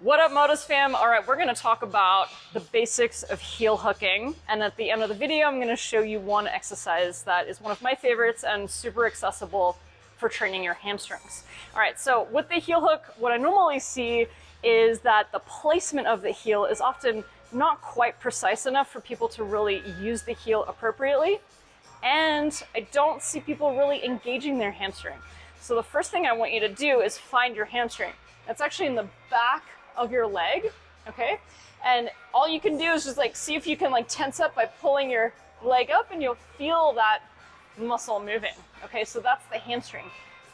What up, Modus fam? All right, we're gonna talk about the basics of heel hooking. And at the end of the video, I'm gonna show you one exercise that is one of my favorites and super accessible for training your hamstrings. All right, so with the heel hook, what I normally see is that the placement of the heel is often not quite precise enough for people to really use the heel appropriately. And I don't see people really engaging their hamstring. So the first thing I want you to do is find your hamstring. It's actually in the back of your leg, okay? And all you can do is just like see if you can like tense up by pulling your leg up, and you'll feel that muscle moving, okay? So that's the hamstring.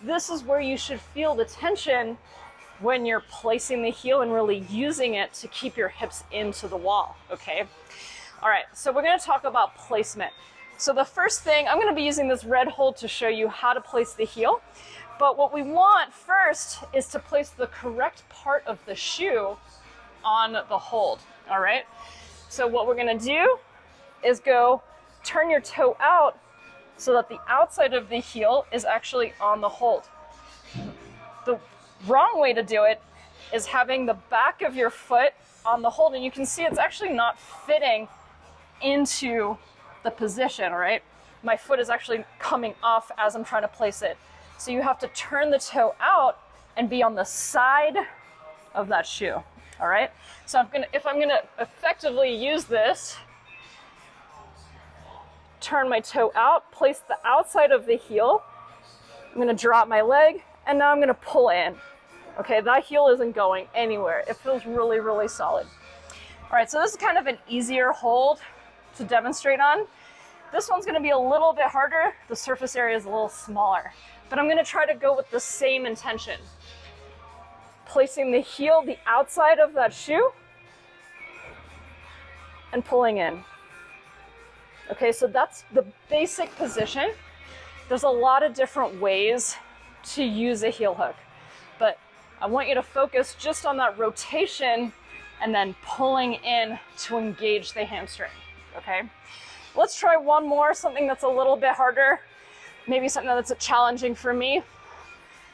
This is where you should feel the tension when you're placing the heel and really using it to keep your hips into the wall, okay? All right, so we're gonna talk about placement. So the first thing, I'm gonna be using this red hold to show you how to place the heel. But what we want first is to place the correct part of the shoe on the hold, all right? So what we're gonna do is go turn your toe out so that the outside of the heel is actually on the hold. The wrong way to do it is having the back of your foot on the hold, and you can see it's actually not fitting into the position, all right? My foot is actually coming off as I'm trying to place it. So you have to turn the toe out and be on the side of that shoe, all right? So if I'm gonna effectively use this, turn my toe out, place the outside of the heel, I'm gonna drop my leg, and now I'm gonna pull in. Okay, that heel isn't going anywhere. It feels really, really solid. All right, so this is kind of an easier hold to demonstrate on. This one's gonna be a little bit harder. The surface area is a little smaller, but I'm gonna try to go with the same intention. Placing the heel, the outside of that shoe, and pulling in. Okay, so that's the basic position. There's a lot of different ways to use a heel hook, but I want you to focus just on that rotation and then pulling in to engage the hamstring, okay? Let's try one more, something that's a little bit harder, maybe something that's challenging for me.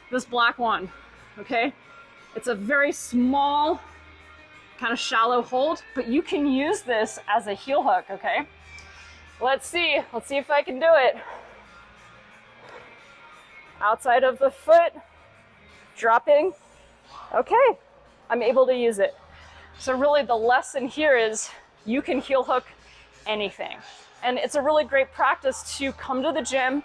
This black one, okay? It's a very small, kind of shallow hold, but you can use this as a heel hook, okay? Let's see if I can do it. Outside of the foot, dropping. Okay, I'm able to use it. So really the lesson here is you can heel hook anything. And it's a really great practice to come to the gym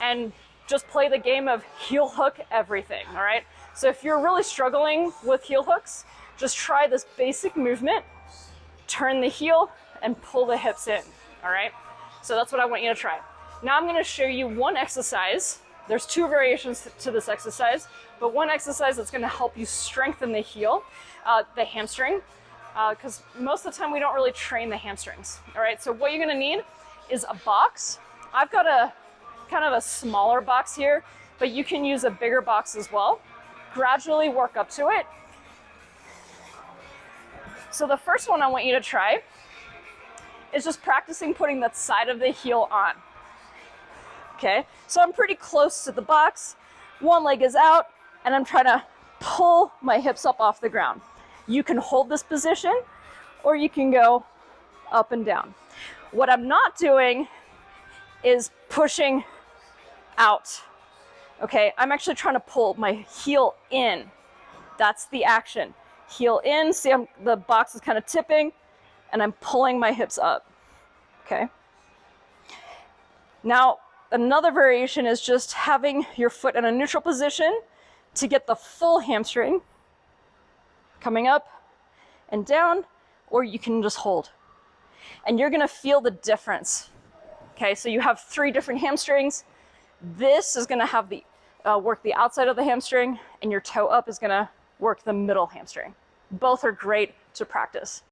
and just play the game of heel hook everything, all right? So if you're really struggling with heel hooks, just try this basic movement, turn the heel and pull the hips in, all right? So that's what I want you to try. Now I'm gonna show you one exercise. There's two variations to this exercise, but one exercise that's gonna help you strengthen the heel, the hamstring, because most of the time we don't really train the hamstrings, all right? So what you're gonna need is a box. I've got a kind of a smaller box here, but you can use a bigger box as well. Gradually work up to it. So the first one I want you to try is just practicing putting that side of the heel on. Okay, so I'm pretty close to the box. One leg is out, and I'm trying to pull my hips up off the ground. You can hold this position, or you can go up and down. What I'm not doing is pushing out. Okay, I'm actually trying to pull my heel in. That's the action. Heel in, see the box is kind of tipping, and I'm pulling my hips up, okay? Now, another variation is just having your foot in a neutral position to get the full hamstring coming up and down, or you can just hold. And you're gonna feel the difference. Okay, so you have 3 different hamstrings. This is gonna have the work the outside of the hamstring, and your toe up is gonna work the middle hamstring. Both are great to practice.